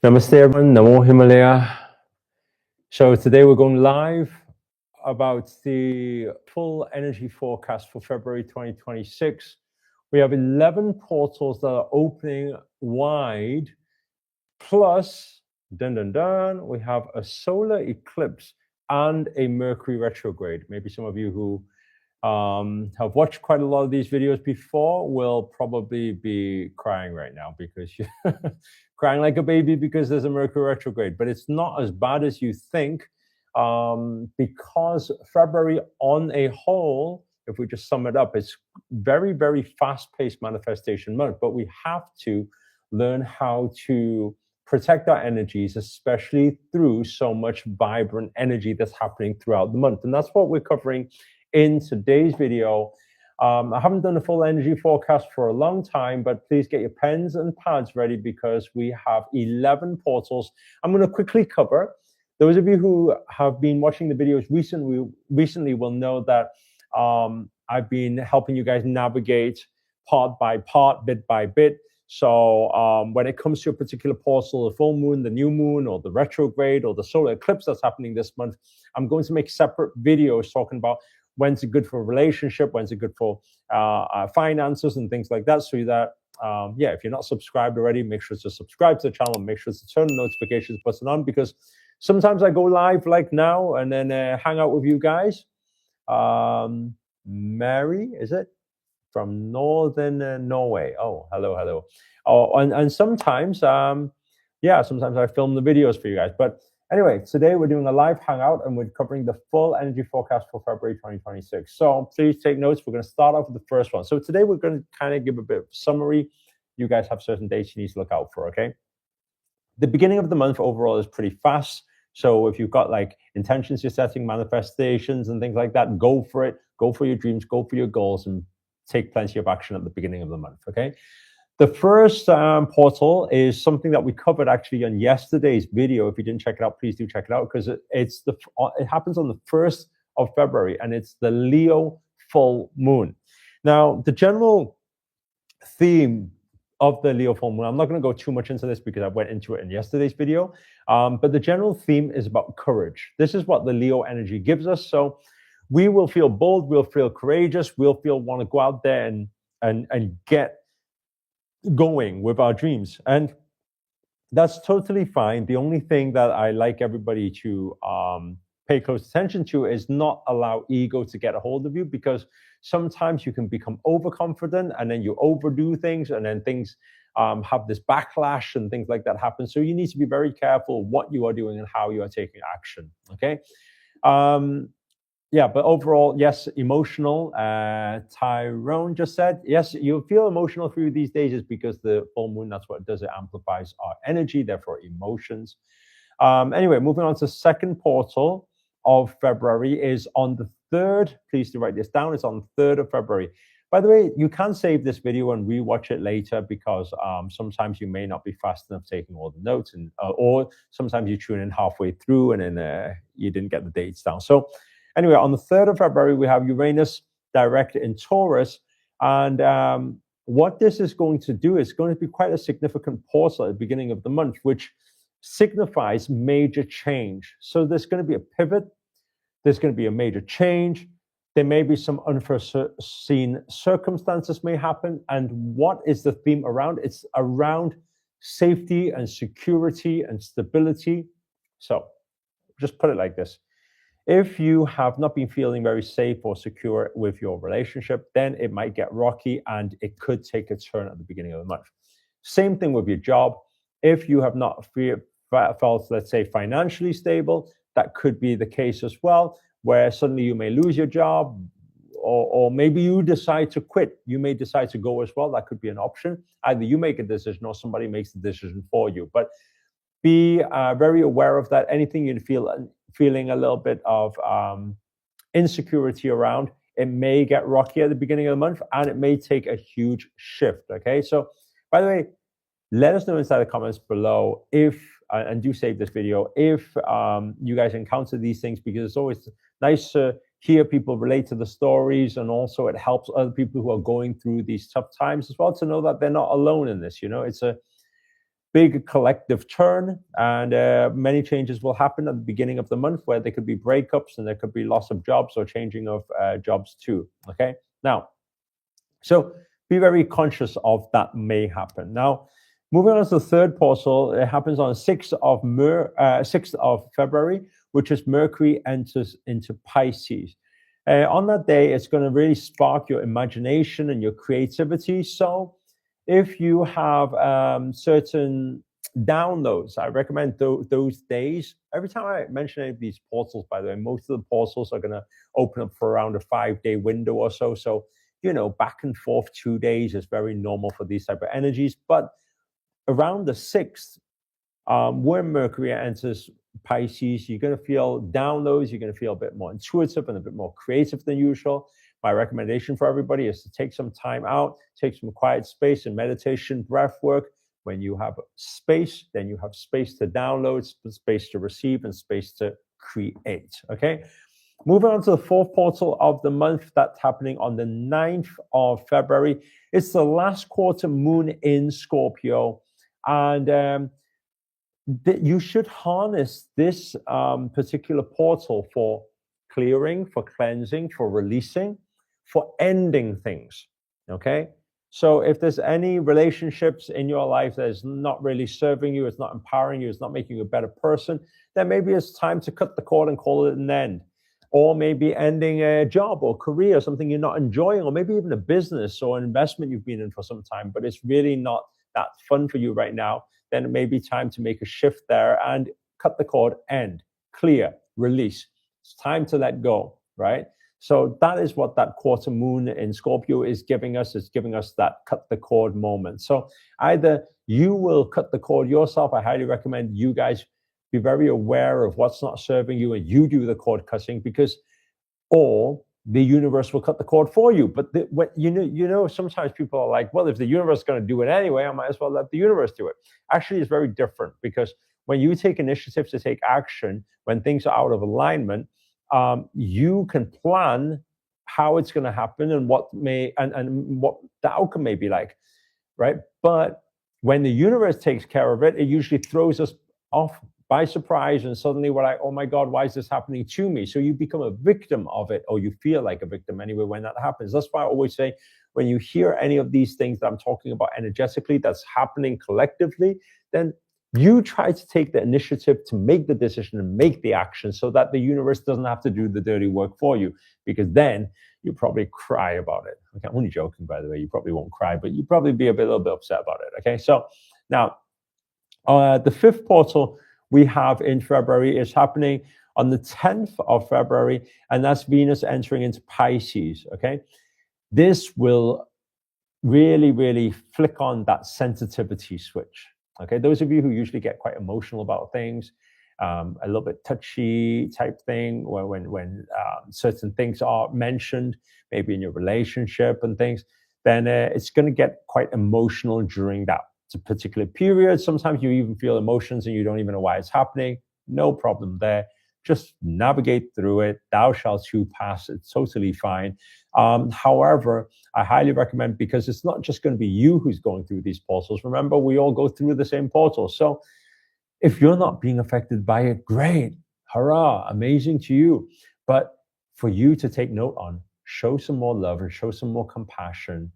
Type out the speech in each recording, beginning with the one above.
Namaste everyone, Namo Himalaya. So today we're going live about the full energy forecast for February 2026. We have 11 portals that are opening wide, plus, we have a solar eclipse and a Mercury retrograde. Maybe some of you who have watched quite a lot of these videos before will probably be crying right now because you're crying like a baby because there's a Mercury retrograde, but it's not as bad as you think, because February on a whole, if we just sum it up, it's very, very fast-paced manifestation month, but we have to learn how to protect our energies, especially through so much vibrant energy that's happening throughout the month. And that's what we're covering in today's video. I haven't done a full energy forecast for a long time, but please get your pens and pads ready because we have 11 portals. I'm going to quickly cover. Those of you who have been watching the videos recently will know that I've been helping you guys navigate part by part, bit by bit. So when it comes to a particular portal, the full moon, the new moon, or the retrograde, or the solar eclipse that's happening this month, I'm going to make separate videos talking about when's it good for a relationship, when's it good for finances and things like that. So that, if you're not subscribed already, make sure to subscribe to the channel and make sure to turn the notifications button on, because sometimes I go live like now and then hang out with you guys. Mary, is it? From northern Norway. Oh, hello. Oh, and sometimes, sometimes I film the videos for you guys. But anyway, today we're doing a live hangout and we're covering the full energy forecast for February 2026. So please take notes. We're going to start off with the first one. So today we're going to kind of give a bit of summary. You guys have certain dates you need to look out for, okay? The beginning of the month overall is pretty fast. So if you've got like intentions you're setting, manifestations and things like that, go for it. Go for your dreams, go for your goals, and take plenty of action at the beginning of the month, okay? The first portal is something that we covered actually on yesterday's video. If you didn't check it out, please do check it out, because it happens on the 1st of February, and it's the Leo full moon. Now, the general theme of the Leo full moon, I'm not going to go too much into this because I went into it in yesterday's video, but the general theme is about courage. This is what the Leo energy gives us. So we will feel bold, we'll feel courageous, we'll want to go out there and get going with our dreams. And that's totally fine. The only thing that I like everybody to pay close attention to is not allow ego to get a hold of you, because sometimes you can become overconfident and then you overdo things, and then things have this backlash and things like that happen. So you need to be very careful what you are doing and how you are taking action, okay? But overall, yes, emotional. Tyrone just said, yes, you'll feel emotional through these days is because the full moon, that's what it does. It amplifies our energy, therefore emotions. Anyway, moving on to the second portal of February is on the 3rd. Please do write this down. It's on the 3rd of February. By the way, you can save this video and rewatch it later, because sometimes you may not be fast enough taking all the notes, and or sometimes you tune in halfway through and then you didn't get the dates down. So anyway, on the 3rd of February, we have Uranus direct in Taurus. And what this is going to do is going to be quite a significant portal at the beginning of the month, which signifies major change. So there's going to be a pivot. There's going to be a major change. There may be some unforeseen circumstances may happen. And what is the theme around? It's around safety and security and stability. So just put it like this. If you have not been feeling very safe or secure with your relationship, then it might get rocky and it could take a turn at the beginning of the month. Same thing with your job. If you have not felt, let's say, financially stable, that could be the case as well, where suddenly you may lose your job, or maybe you decide to quit. You may decide to go as well. That could be an option. Either you make a decision or somebody makes the decision for you. But be very aware of that. Anything you feeling a little bit of insecurity around, it may get rocky at the beginning of the month, and it may take a huge shift, okay? So, by the way, let us know inside the comments below if, and do save this video, if you guys encounter these things, because it's always nice to hear people relate to the stories, and also it helps other people who are going through these tough times as well to know that they're not alone in this, you know? big collective turn, and many changes will happen at the beginning of the month, where there could be breakups and there could be loss of jobs or changing of jobs too. Okay, now, so be very conscious of that may happen. Now, moving on to the third portal, it happens on 6th of February, which is Mercury enters into Pisces. On that day, it's going to really spark your imagination and your creativity. So if you have certain downloads, I recommend those days. Every time I mention any of these portals, by the way, most of the portals are going to open up for around a 5-day window or so. So, you know, back and forth 2 days is very normal for these type of energies. But around the 6th, when Mercury enters Pisces, you're going to feel downloads, you're going to feel a bit more intuitive and a bit more creative than usual. My recommendation for everybody is to take some time out, take some quiet space and meditation, breath work. When you have space, then you have space to download, space to receive, and space to create. Okay. Moving on to the fourth portal of the month, that's happening on the 9th of February. It's the last quarter moon in Scorpio. And you should harness this particular portal for clearing, for cleansing, for releasing, for ending things. Okay. So if there's any relationships in your life that is not really serving you, it's not empowering you, it's not making you a better person, then maybe it's time to cut the cord and call it an end. Or maybe ending a job or career, something you're not enjoying, or maybe even a business or an investment you've been in for some time, but it's really not that fun for you right now. Then it may be time to make a shift there and cut the cord, end, clear, release. It's time to let go, right? So that is what that quarter moon in Scorpio is giving us. It's giving us that cut the cord moment. So either you will cut the cord yourself. I highly recommend you guys be very aware of what's not serving you and you do the cord cutting, or the universe will cut the cord for you. But sometimes people are like, well, if the universe is going to do it anyway, I might as well let the universe do it. Actually, it's very different, because when you take initiative to take action, when things are out of alignment, you can plan how it's going to happen and what what the outcome may be like, right? But when the universe takes care of it, it usually throws us off by surprise, and suddenly we're like, oh my God, why is this happening to me? So you become a victim of it, or you feel like a victim anyway when that happens. That's why I always say, when you hear any of these things that I'm talking about energetically that's happening collectively, then you try to take the initiative to make the decision and make the action, so that the universe doesn't have to do the dirty work for you, because then you probably cry about it. Okay, I'm only joking, by the way. You probably won't cry, but you probably be a little bit upset about it. Okay, so now the fifth portal we have in February is happening on the 10th of February, and that's Venus entering into Pisces. Okay, this will really, really flick on that sensitivity switch. Okay, those of you who usually get quite emotional about things, a little bit touchy type thing, when certain things are mentioned, maybe in your relationship and things, then it's going to get quite emotional during that particular period. Sometimes you even feel emotions and you don't even know why it's happening. No problem there. Just navigate through it. Thou shalt too pass. It's totally fine. However, I highly recommend, because it's not just going to be you who's going through these portals. Remember, we all go through the same portals. So if you're not being affected by it, great. Hurrah, amazing to you. But for you to take note on, show some more love and show some more compassion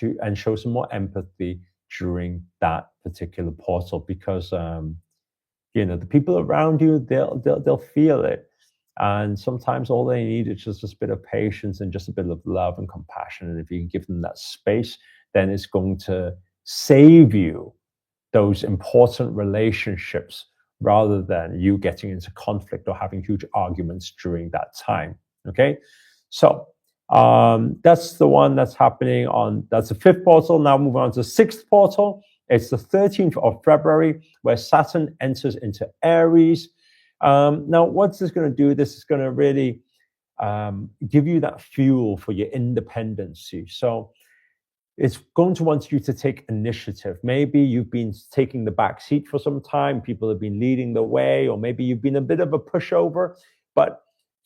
and show some more empathy during that particular portal, because the people around you, they'll feel it, and sometimes all they need is just a bit of patience and just a bit of love and compassion. And if you can give them that space, then it's going to save you those important relationships, rather than you getting into conflict or having huge arguments during that time. Okay, so that's the one that's happening that's the fifth portal. Now moving on to the sixth portal. It's the 13th of February, where Saturn enters into Aries. Now, what's this going to do? This is going to really give you that fuel for your independency. So it's going to want you to take initiative. Maybe you've been taking the back seat for some time. People have been leading the way, or maybe you've been a bit of a pushover. But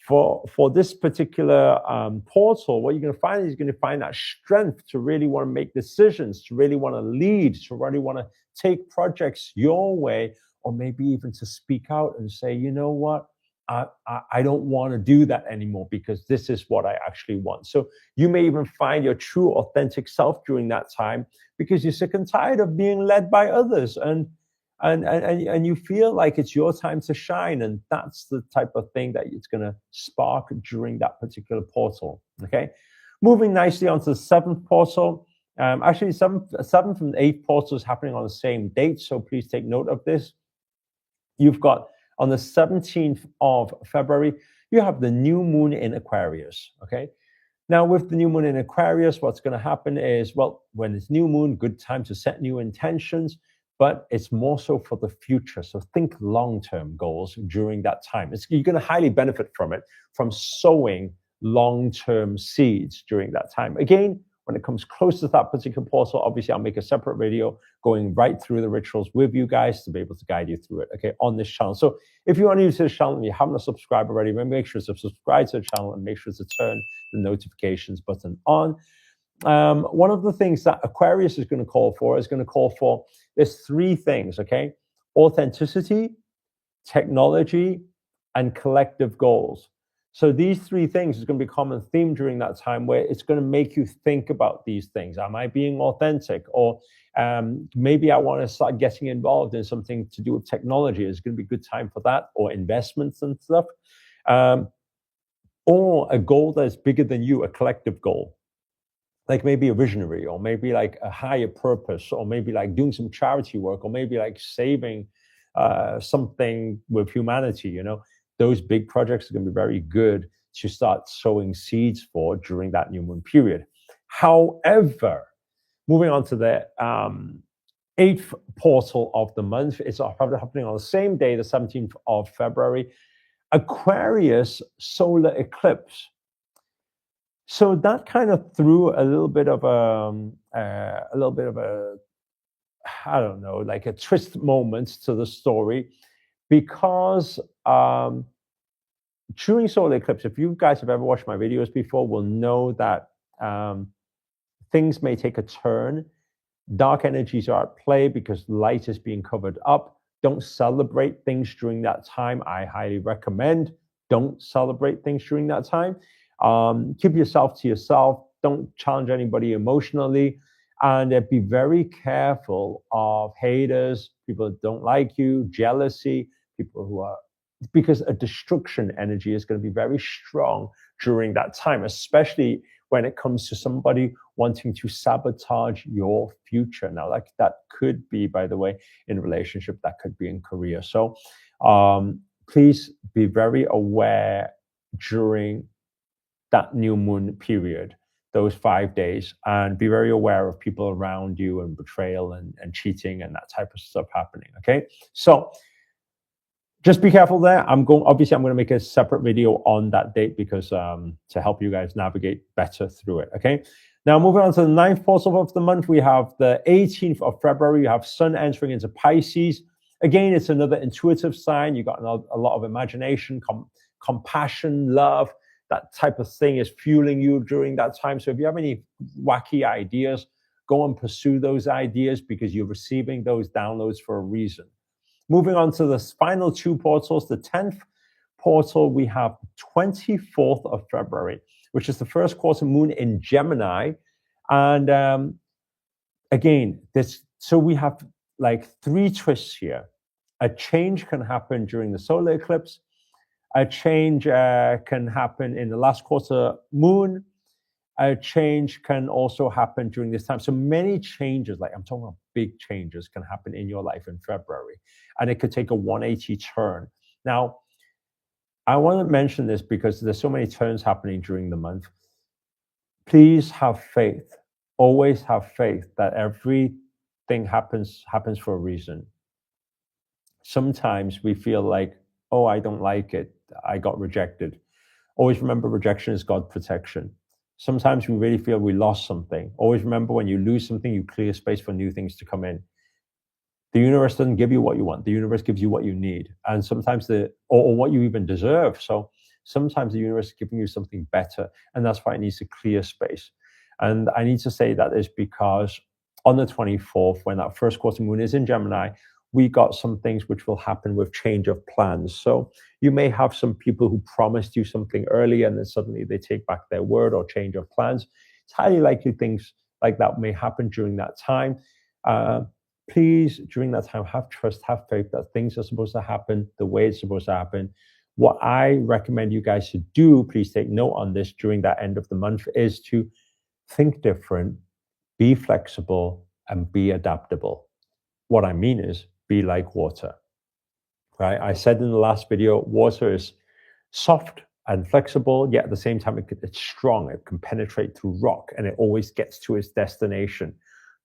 for this particular portal, what you're going to find is you're going to find that strength to really want to make decisions, to really want to lead, to really want to take projects your way, or maybe even to speak out and say, you know what, I don't want to do that anymore because this is what I actually want. So you may even find your true authentic self during that time because you're sick and tired of being led by others, and you feel like it's your time to shine. And that's the type of thing that it's going to spark during that particular portal. Okay, moving nicely onto the seventh portal. Actually, seventh and eighth portal is happening on the same date, so please take note of this. You've got on the 17th of February, you have the new moon in Aquarius. Okay, now with the new moon in Aquarius, what's going to happen is, well, when it's new moon, good time to set new intentions, but it's more so for the future. So think long-term goals during that time. You're going to highly benefit from it, from sowing long-term seeds during that time. Again, when it comes close to that particular portal, obviously I'll make a separate video going right through the rituals with you guys to be able to guide you through it, okay, on this channel. So if you are new to this channel and you haven't subscribed already, make sure to subscribe to the channel and make sure to turn the notifications button on. One of the things that Aquarius is going to call for there's three things, okay? Authenticity, technology, and collective goals. So these three things is going to be a common theme during that time, where it's going to make you think about these things. Am I being authentic? Or maybe I want to start getting involved in something to do with technology. It's going to be a good time for that, or investments and stuff. Or a goal that's bigger than you, a collective goal. Like maybe a visionary, or maybe like a higher purpose, or maybe like doing some charity work, or maybe like saving something with humanity, you know. Those big projects are going to be very good to start sowing seeds for during that new moon period. However, moving on to the eighth portal of the month, it's happening on the same day, the 17th of February, Aquarius solar eclipse. So that kind of threw a little bit of a I don't know, like a twist moment to the story, because during solar eclipse, if you guys have ever watched my videos before, will know that things may take a turn. Dark energies are at play because light is being covered up. Don't celebrate things during that time. I highly recommend don't celebrate things during that time. Keep yourself to yourself. Don't challenge anybody emotionally. And be very careful of haters, people that don't like you, jealousy, people who are, because a destruction energy is going to be very strong during that time, especially when it comes to somebody wanting to sabotage your future. Now, like that could be, by the way, in a relationship, that could be in career. So please be very aware during that new moon period, those 5 days, and be very aware of people around you and betrayal and cheating and that type of stuff happening. Okay, so just be careful there. Obviously I'm going to make a separate video on that date because to help you guys navigate better through it. Okay, now moving on to the ninth portal of the month, we have the 18th of February. You have Sun entering into Pisces. Again, it's another intuitive sign. You got a lot of imagination, compassion, love. That type of thing is fueling you during that time. So if you have any wacky ideas, go and pursue those ideas because you're receiving those downloads for a reason. Moving on to the final two portals, the 10th portal, we have 24th of February, which is the first quarter moon in Gemini. And again, so we have like three twists here. A change can happen during the solar eclipse. A change can happen in the last quarter moon. A change can also happen during this time. So many changes, like I'm talking about big changes, can happen in your life in February. And it could take a 180 turn. Now, I want to mention this because there's so many turns happening during the month. Please have faith. Always have faith that everything happens for a reason. Sometimes we feel like, oh, I don't like it. I got rejected. Always remember, rejection is God's protection. Sometimes we really feel we lost something. Always remember, when you lose something, you clear space for new things to come in. The universe doesn't give you what you want. The universe gives you what you need. And sometimes or what you even deserve. So Sometimes the universe is giving you something better, and that's why it needs to clear space. And I need to say that is because on the 24th, when that first quarter moon is in Gemini, we got some things which will happen with change of plans. So you may have some people who promised you something early and then suddenly they take back their word or change of plans. It's highly likely things like that may happen during that time. Please, during that time, have trust, have faith that things are supposed to happen the way it's supposed to happen. What I recommend you guys to do, please take note on this during that end of the month, is to think different, be flexible, and be adaptable. What I mean is be like water, right? I said in the last video, water is soft and flexible, yet at the same time, it's strong. It can penetrate through rock and it always gets to its destination.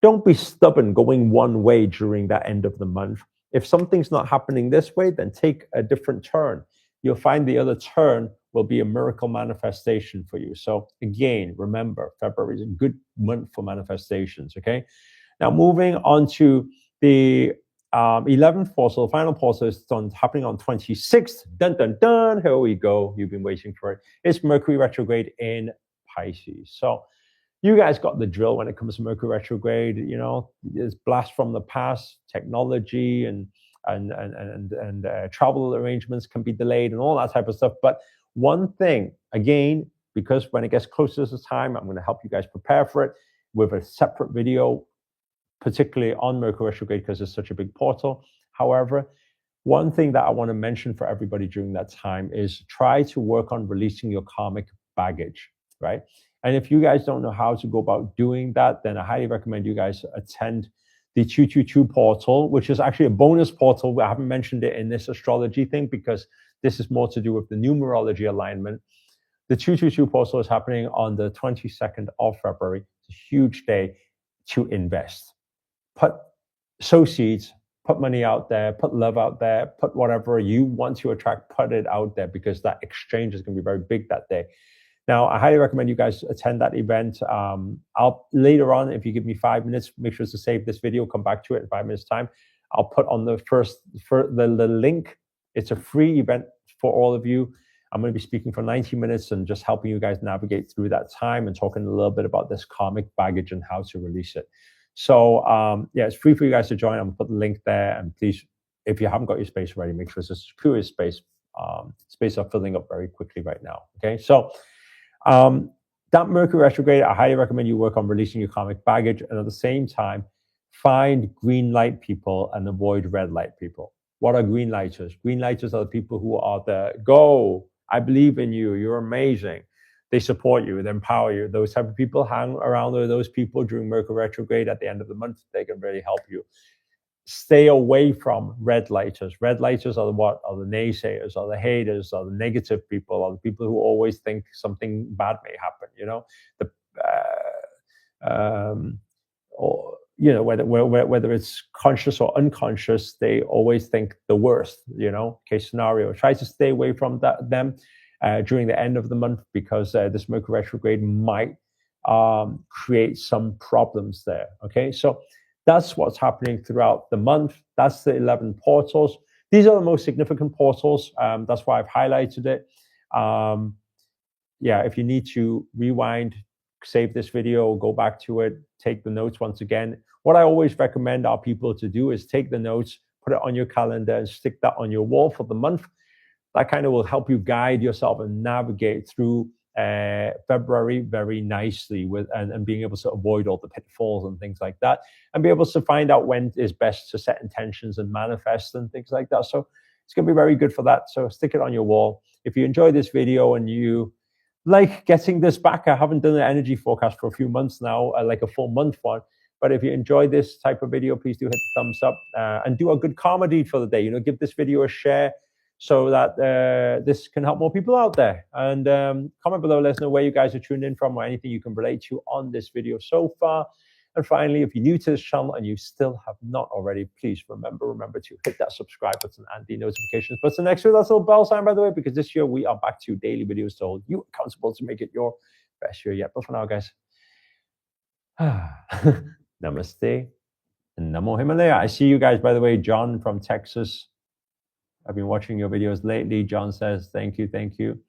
Don't be stubborn going one way during that end of the month. If something's not happening this way, then take a different turn. You'll find the other turn will be a miracle manifestation for you. So again, remember, February is a good month for manifestations, okay? Now, moving on to the 11th portal, the final portal is happening on 26th. Dun, dun, dun. Here we go. You've been waiting for it. It's Mercury retrograde in Pisces. So you guys got the drill when it comes to Mercury retrograde. You know, it's blast from the past, technology and travel arrangements can be delayed and all that type of stuff. But one thing, again, because when it gets closer to this time, I'm going to help you guys prepare for it with a separate video, particularly on Mercury retrograde because it's such a big portal. However, one thing that I want to mention for everybody during that time is try to work on releasing your karmic baggage, right? And if you guys don't know how to go about doing that, then I highly recommend you guys attend the 222 portal, which is actually a bonus portal. I haven't mentioned it in this astrology thing because this is more to do with the numerology alignment. The 222 portal is happening on the 22nd of February. It's a huge day to invest. Sow seeds, put money out there, put love out there, put whatever you want to attract, put it out there because that exchange is going to be very big that day. Now, I highly recommend you guys attend that event. I'll later on, if you give me 5 minutes, make sure to save this video, come back to it in 5 minutes time. I'll put on the the link. It's a free event for all of you. I'm going to be speaking for 90 minutes and just helping you guys navigate through that time and talking a little bit about this karmic baggage and how to release it. So yeah, it's free for you guys to join. I'm going to put the link there. And please, if you haven't got your space ready, make sure it's a secure space. Space are filling up very quickly right now. Okay, so that Mercury retrograde, I highly recommend you work on releasing your karmic baggage. And at the same time, find green light people and avoid red light people. What are green lighters? Green lighters are the people who are the go. I believe in you. You're amazing. They support you, they empower you. Those type of people, hang around with those people during Mercury retrograde at the end of the month. They can really help you. Stay away from red lighters. Red lighters are what? Are the naysayers, are the haters, are the negative people, are the people who always think something bad may happen. You know, or you know, whether it's conscious or unconscious, they always think the worst. You know, case scenario. Try to stay away from them. During the end of the month because this Mercury retrograde might create some problems there. Okay, so that's what's happening throughout the month. That's the 11 portals. These are the most significant portals. That's why I've highlighted it. Yeah, if you need to rewind, save this video, go back to it, take the notes once again. What I always recommend our people to do is take the notes, put it on your calendar and stick that on your wall for the month. That kind of will help you guide yourself and navigate through February very nicely and being able to avoid all the pitfalls and things like that and be able to find out when is best to set intentions and manifest and things like that. So it's going to be very good for that. So stick it on your wall. If you enjoy this video and you like getting this back, I haven't done an energy forecast for a few months now, like a full month one. But if you enjoy this type of video, please do hit the thumbs up and do a good karma deed for the day. You know, give this video a share so that this can help more people out there. And comment below, let us know where you guys are tuned in from or anything you can relate to on this video so far. And finally, if you're new to this channel and you still have not already, please remember to hit that subscribe button and the notifications button next to that little bell sign, by the way, because this year we are back to daily videos to hold you accountable to make it your best year yet. But for now, guys, namaste and Namo Himalaya. I see you guys, by the way. John from Texas. I've been watching your videos lately. John says, thank you, thank you.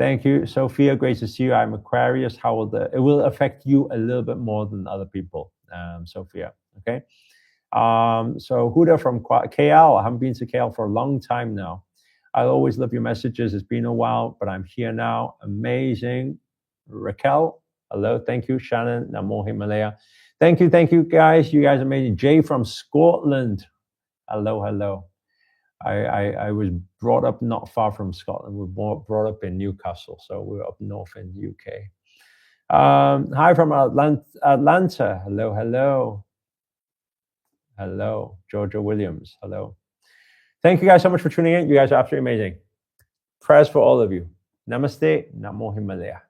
Thank you, Sophia. Great to see you. I'm Aquarius. How will it will affect you a little bit more than other people, Sophia. Okay. So Huda from KL. I haven't been to KL for a long time now. I always love your messages. It's been a while, but I'm here now. Amazing. Raquel, hello. Thank you. Shannon, Namo Himalaya. Thank you, guys. You guys are amazing. Jay from Scotland. Hello. I was brought up not far from Scotland. We were brought up in Newcastle, so we're up north in the UK. Hi from Atlanta. Hello. Georgia Williams. Hello. Thank you guys so much for tuning in. You guys are absolutely amazing. Prayers for all of you. Namaste. Namo Himalaya.